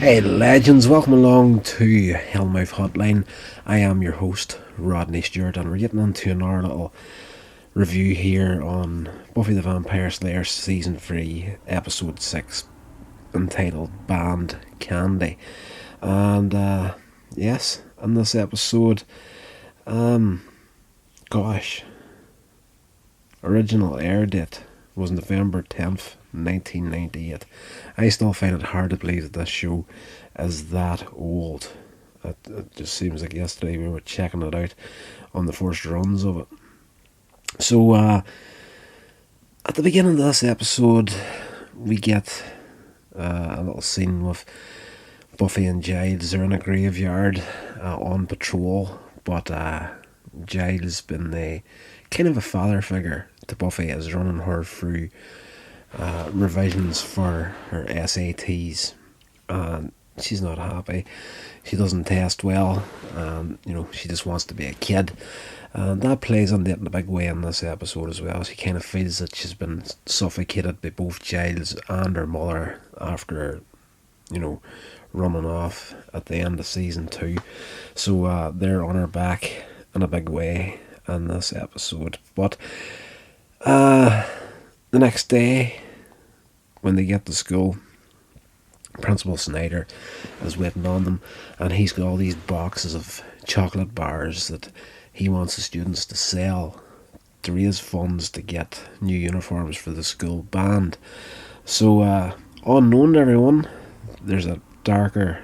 Hey legends, welcome along to Hellmouth Hotline. I am your host, Rodney Stewart, and we're getting into another little review here on Buffy the Vampire Slayer Season 3, Episode 6, entitled Band Candy. And yes, in this episode, original air date was November 10th, 1998. I still find it hard to believe that this show is that old. It just seems like yesterday we were checking it out on the first runs of it. So, at the beginning of this episode, we get a little scene with Buffy and Giles. They're in a graveyard on patrol, but Giles, been the kind of a father figure to Buffy, is running her through revisions for her SATs, and she's not happy. She doesn't test well, and she just wants to be a kid, and that plays on it in a big way in this episode as well. She kind of feels that she's been suffocated by both Giles and her mother after running off at the end of season 2, so they're on her back in a big way in this episode. But the next day, when they get to school, Principal Snyder is waiting on them, and he's got all these boxes of chocolate bars that he wants the students to sell to raise funds to get new uniforms for the school band. So, unknown to everyone, there's a darker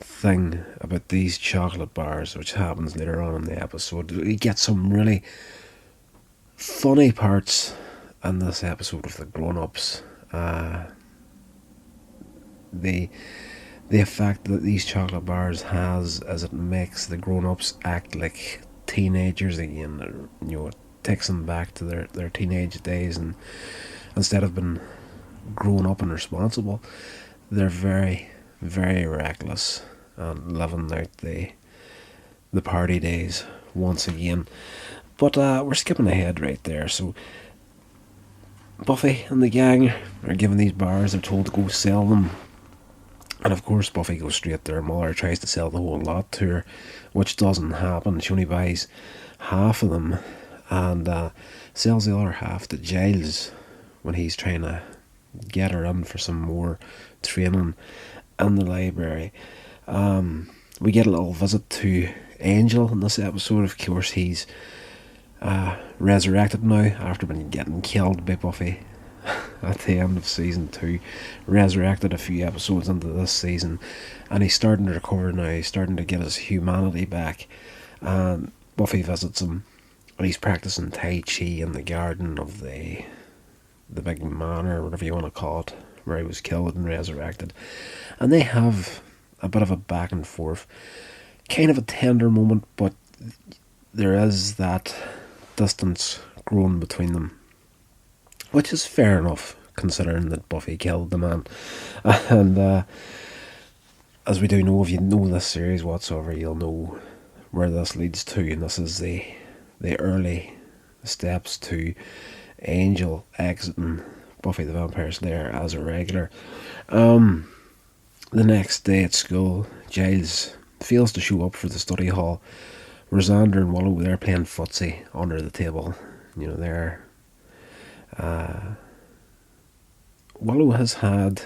thing about these chocolate bars, which happens later on in the episode. We get some really funny parts in this episode with the grown-ups. The effect that these chocolate bars has, as it makes the grown-ups act like teenagers again. It takes them back to their teenage days, and instead of being grown up and responsible, they're very, very reckless and living out the party days once again. But we're skipping ahead right there. So Buffy and the gang are given these bars. They're told to go sell them, and of course Buffy goes straight to her mother, tries to sell the whole lot to her, which doesn't happen. She only buys half of them, and sells the other half to Giles when he's trying to get her in for some more training in the library. We get a little visit to Angel in this episode. Of course, he's resurrected now after getting killed by Buffy at the end of season 2. Resurrected a few episodes into this season, and he's starting to recover now. He's starting to get his humanity back, and Buffy visits him, and he's practicing Tai Chi in the garden of the big manor, whatever you want to call it, where he was killed and resurrected. And they have a bit of a back and forth, kind of a tender moment, but there is that distance grown between them, which is fair enough considering that Buffy killed the man. And as we do know, if you know this series whatsoever, you'll know where this leads to, and this is the early steps to Angel exiting Buffy the Vampire Slayer as a regular. The next day at school, Giles fails to show up for the study hall. Rosander and Willow, they're playing footsie under the table. Willow has had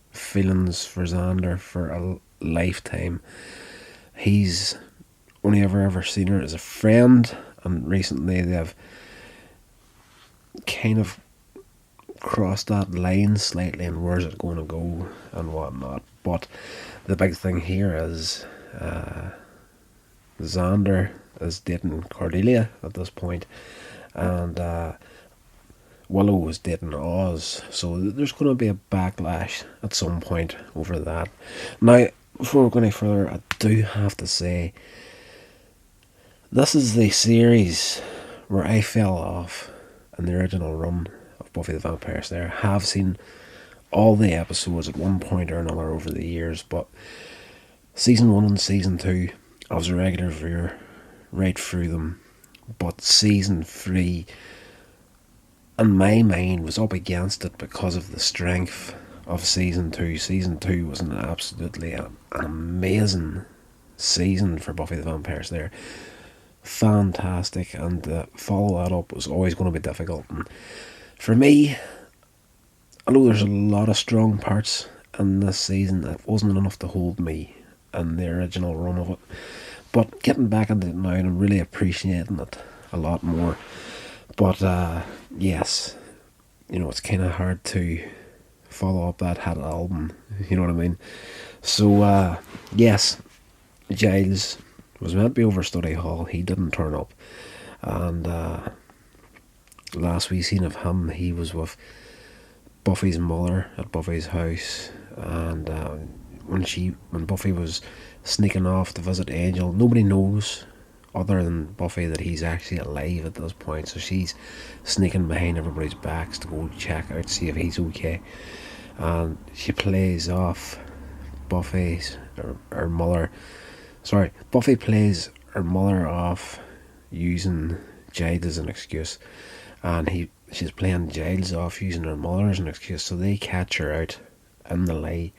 feelings for Xander for a lifetime. He's only ever seen her as a friend, and recently they've kind of crossed that line slightly, and where's it going to go and whatnot. But the big thing here is Xander is dating Cordelia at this point, and Willow was dating Oz, so there's going to be a backlash at some point over that. Now, before we go any further, I do have to say, this is the series where I fell off in the original run of Buffy the Vampire Slayer. I have seen all the episodes at one point or another over the years, but season 1 and season 2, I was a regular viewer right through them. But season 3, in my mind, was up against it because of the strength of season 2. Season 2 was an absolutely an amazing season for Buffy the Vampire Slayer. Fantastic, and to follow that up was always going to be difficult. And for me, I know there's a lot of strong parts in this season. It wasn't enough to hold me in the original run of it. But getting back into it now, and I'm really appreciating it a lot more. But yes, it's kind of hard to follow up that hit album. You know what I mean? So yes, Giles was meant to be over study hall. He didn't turn up, and last we seen of him, he was with Buffy's mother at Buffy's house, and when Buffy was sneaking off to visit Angel, nobody knows other than Buffy that he's actually alive at this point. So she's sneaking behind everybody's backs to go check out, see if he's okay, and she plays off Buffy's her mother. Sorry, Buffy plays her mother off using Giles as an excuse, and she's playing Giles off using her mother as an excuse. So they catch her out in the lie,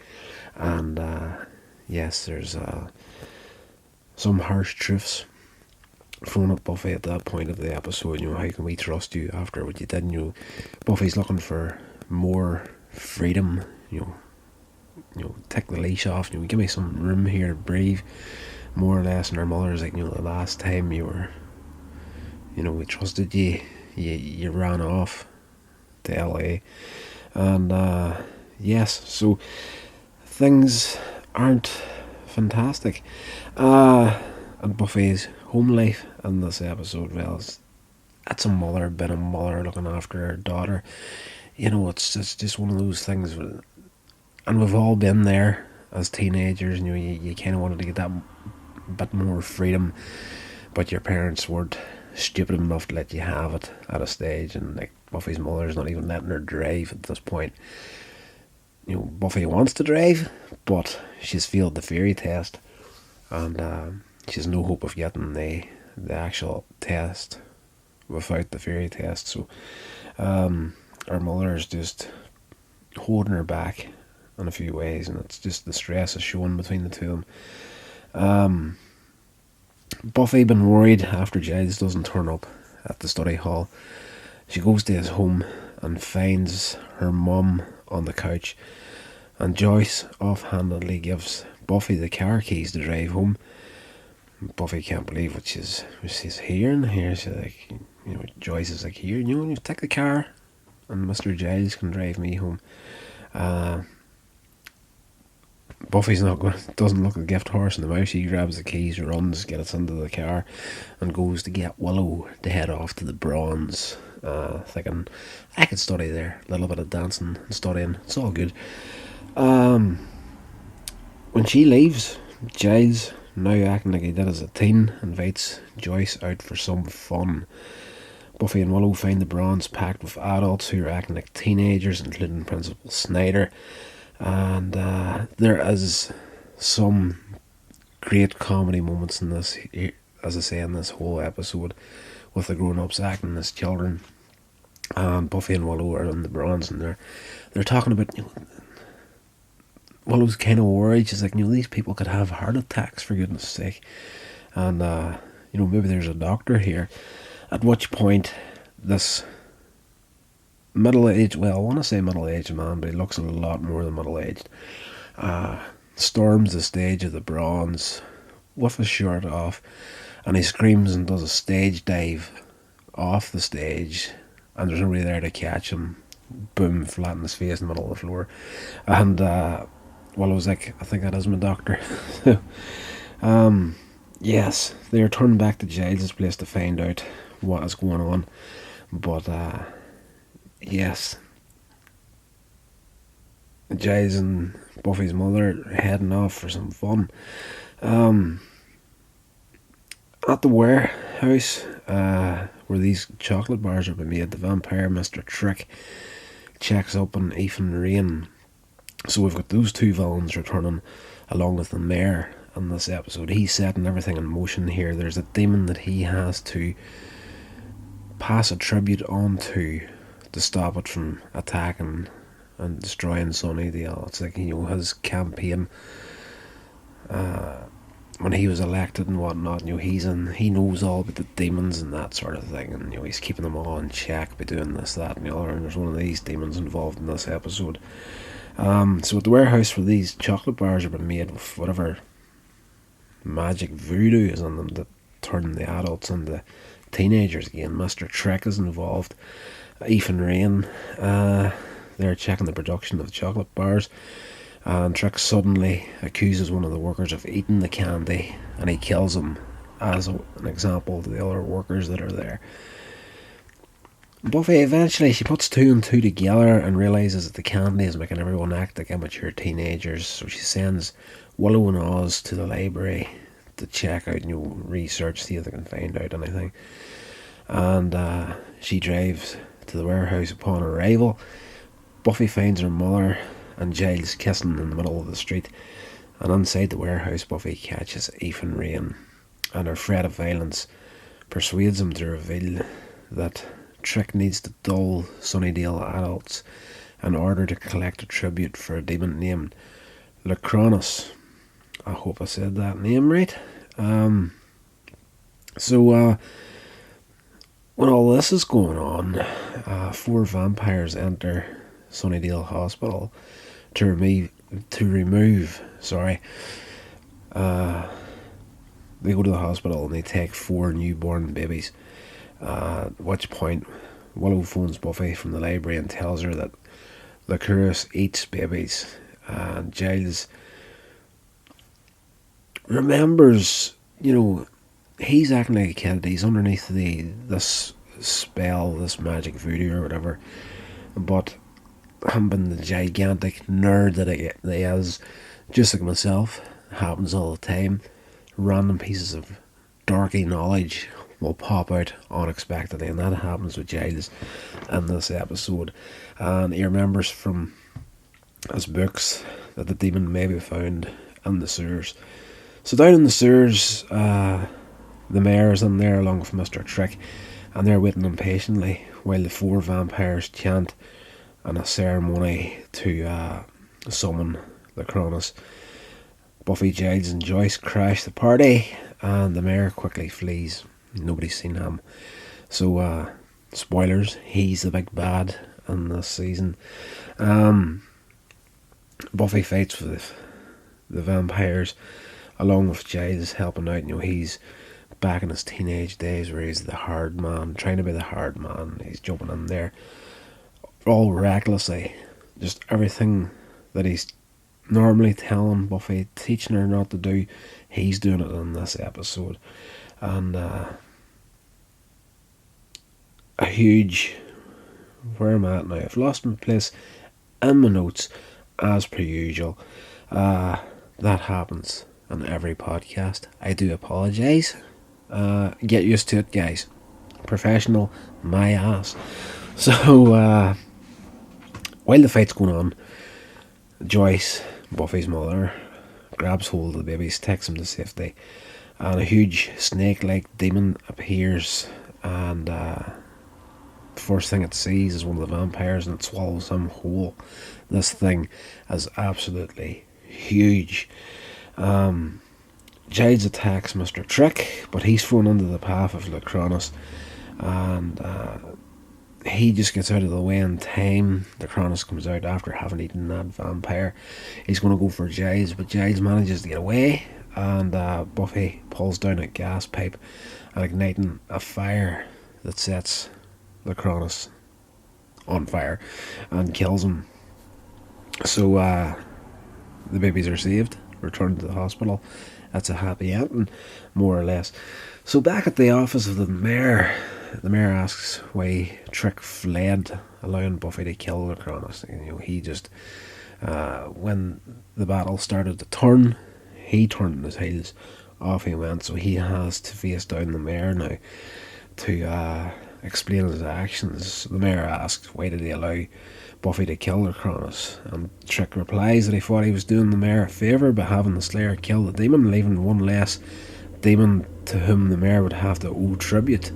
and yes, there's some harsh truths thrown at Buffy at that point of the episode. How can we trust you after what you did? Buffy's looking for more freedom. Take the leash off. Give me some room here to breathe, more or less. And her mother's like, the last time you were, we trusted you, you ran off to LA, and yes, so things aren't fantastic. And Buffy's home life in this episode, well, it's a mother being a mother looking after her daughter. It's just one of those things, and we've all been there as teenagers. You kind of wanted to get that bit more freedom, but your parents weren't stupid enough to let you have it at a stage. And like Buffy's mother's not even letting her drive at this point. Buffy wants to drive, but she's failed the theory test, and she has no hope of getting the actual test without the theory test. So her mother is just holding her back in a few ways, and it's just the stress is showing between the two of them. Buffy been worried after Giles doesn't turn up at the study hall. She goes to his home and finds her mum on the couch, and Joyce offhandedly gives Buffy the car keys to drive home. Buffy can't believe what she's hearing here. She's like, Joyce is like, here, you take the car and Mr. Giles can drive me home. Buffy's doesn't look a gift horse in the mouth. She grabs the keys, runs, gets into the car, and goes to get Willow to head off to the Bronze. Thinking, I could study there. A little bit of dancing and studying. It's all good. When she leaves, Giles, now acting like he did as a teen, invites Joyce out for some fun. Buffy and Willow find the Bronze packed with adults who are acting like teenagers, including Principal Snyder. And there is some great comedy moments in this, as I say, in this whole episode, with the grown-ups acting as children. And Buffy and Willow are in the Bronze, and they're talking about, Willow's kind of worried. She's like, these people could have heart attacks, for goodness sake. And maybe there's a doctor here. At which point, this middle-aged, well, I want to say middle-aged man, but he looks a lot more than middle-aged, storms the stage of the Bronze with his shirt off, and he screams and does a stage dive off the stage, and there's nobody there to catch him. Boom, flat in his face in the middle of the floor. And well, I was like, I think that is my doctor. Yes, they are turning back to Giles' place to find out what is going on. But yes, Giles and Buffy's mother are heading off for some fun. At the warehouse where these chocolate bars are being made, the vampire Mr. Trick checks up on Ethan Rain. So we've got those two villains returning along with the mayor in this episode. He's setting everything in motion here. There's a demon that he has to pass a tribute on to stop it from attacking and destroying Sunnydale. It's like, his campaign when he was elected and whatnot. He knows all about the demons and that sort of thing, and he's keeping them all in check by doing this, that, and the other. And there's one of these demons involved in this episode. So at the warehouse where these chocolate bars have been made with whatever magic voodoo is on them that turn the adults into teenagers again, Mr. Trick is involved. Ethan Rain, they're checking the production of the chocolate bars, and Trick suddenly accuses one of the workers of eating the candy, and he kills him as an example to the other workers that are there. Buffy eventually, she puts two and two together and realises that the candy is making everyone act like immature teenagers, so she sends Willow and Oz to the library to check out, research, see if they can find out anything. And she drives to the warehouse upon arrival. Buffy finds her mother and Giles kissing in the middle of the street, and inside the warehouse Buffy catches Ethan Rain, and her threat of violence persuades him to reveal that Trick needs to dull Sunnydale adults in order to collect a tribute for a demon named Lacronus. I hope I said that name right. So when all this is going on, 4 vampires enter Sunnydale Hospital to remove. They go to the hospital and they take 4 newborn babies. At which point, Willow phones Buffy from the library and tells her that Lycurus eats babies. And Giles remembers, he's acting like a kid. He's underneath this spell, this magic voodoo or whatever. But him being the gigantic nerd that he is, just like myself, happens all the time. Random pieces of dorky knowledge will pop out unexpectedly, and that happens with Giles in this episode. And he remembers from his books that the demon may be found in the sewers. So down in the sewers, the mayor is in there along with Mr. Trick, and they're waiting impatiently while the 4 vampires chant in a ceremony to summon the Cronus. Buffy, Giles and Joyce crash the party, and the mayor quickly flees. Nobody's seen him. So, spoilers, he's the big bad in this season. Buffy fights with the vampires along with Giles helping out. He's back in his teenage days where he's the hard man, trying to be the hard man. He's jumping in there all recklessly. Just everything that he's normally telling Buffy, teaching her not to do, he's doing it in this episode. And a huge, where am I at now? I've lost my place in my notes as per usual. That happens on every podcast. I do apologise. Get used to it, guys. Professional, my ass. So while the fight's going on, Joyce, Buffy's mother, grabs hold of the babies, takes them to safety, and a huge snake-like demon appears, and the first thing it sees is one of the vampires, and it swallows him whole. This thing is absolutely huge. Giles attacks Mr. Trick, but he's thrown into the path of Lacronus, and he just gets out of the way in time. The Cronus comes out after having eaten that vampire. He's going to go for Giles, but Giles manages to get away, and Buffy pulls down a gas pipe and igniting a fire that sets the Cronus on fire and kills him. So the babies are saved, returned to the hospital. That's a happy ending, more or less. So back at the office of the mayor asks why Trick fled, allowing Buffy to kill the Cronus. He just, when the battle started to turn, he turned on his heels, off he went. So he has to face down the mayor now to explain his actions. The mayor asks why did he allow Buffy to kill the Cronus, and Trick replies that he thought he was doing the mayor a favour by having the Slayer kill the demon, leaving one less demon to whom the mayor would have to owe tribute.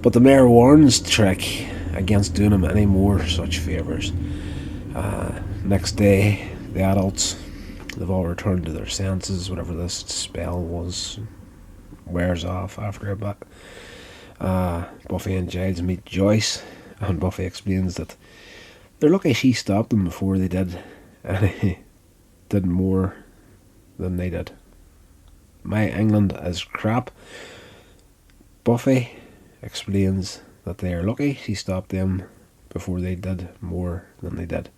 But the mayor warns Trick against doing him any more such favours. Next day, the adults, they've all returned to their senses. Whatever this spell was wears off after a bit. Buffy and Giles meet Joyce, and Buffy explains that they're lucky she stopped them before they did, and he did more than they did. My England is crap. Buffy explains that they are lucky she stopped them before they did more than they did.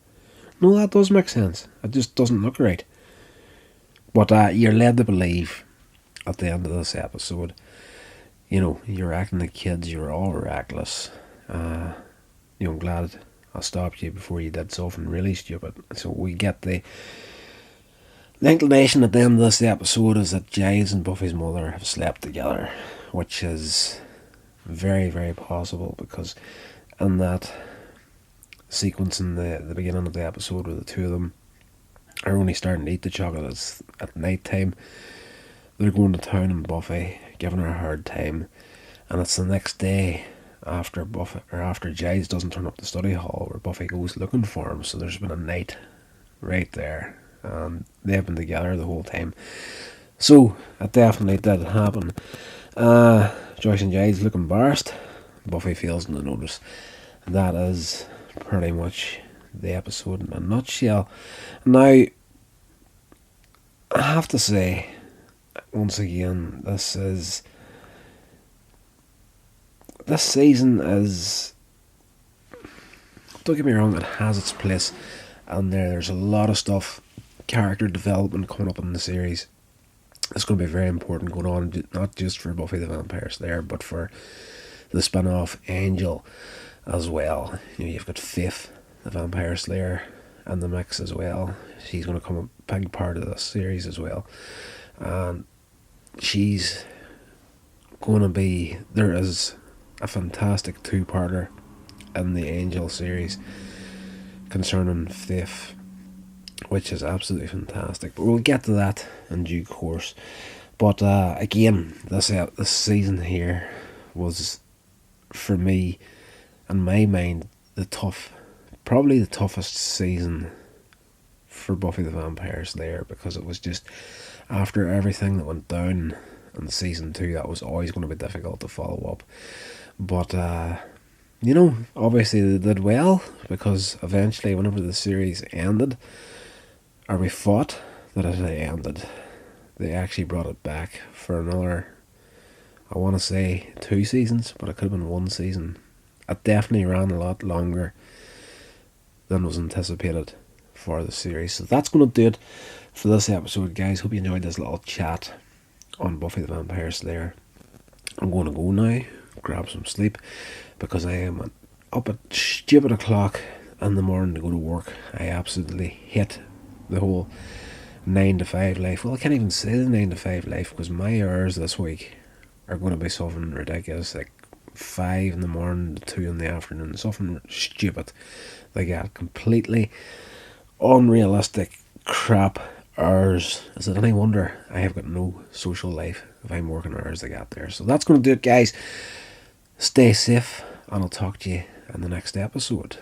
No, that does make sense. It just doesn't look right. But you're led to believe at the end of this episode, you know, you're acting like kids, you're all reckless. I'm glad I stopped you before you did something really stupid. So we get the inclination at the end of this episode is that Giles and Buffy's mother have slept together, which is very, very possible, because in that sequence in the beginning of the episode where the two of them are only starting to eat the chocolates at night time, they're going to town on Buffy, giving her a hard time, and it's the next day after Giles doesn't turn up the study hall where Buffy goes looking for him. So there's been a night right there, and they've been together the whole time. So it definitely did happen. Joyce and Giles look embarrassed. Buffy fails to notice. That is pretty much the episode in a nutshell. Now, I have to say, once again, this season is, don't get me wrong, it has its place, and there's a lot of stuff, character development coming up in the series. It's going to be very important going on, not just for Buffy the Vampire Slayer, but for the spin-off Angel as well. You've got Faith the Vampire Slayer in the mix as well. She's going to come a big part of this series as well, and she's going to be, there is a fantastic two-parter in the Angel series concerning Faith, which is absolutely fantastic, but we'll get to that in due course. But again, this season here was, for me, in my mind, probably the toughest season for Buffy the Vampire Slayer, because it was just, after everything that went down in season 2, that was always going to be difficult to follow up. But obviously they did well, because eventually, whenever the series ended, or we thought that it had ended, they actually brought it back for another, I want to say 2 seasons, but it could have been 1 season. It definitely ran a lot longer than was anticipated for the series. So that's going to do it for this episode, guys. Hope you enjoyed this little chat on Buffy the Vampire Slayer. I'm going to go now, grab some sleep, because I am up at stupid o'clock in the morning to go to work. I absolutely hate the whole 9 to 5 life. Well, I can't even say the 9 to 5 life, because my hours this week are going to be something ridiculous, like 5 in the morning to 2 in the afternoon, something stupid. They got completely unrealistic crap hours. Is it any wonder I have got no social life if I'm working hours they got there? So that's going to do it, guys. Stay safe, and I'll talk to you in the next episode.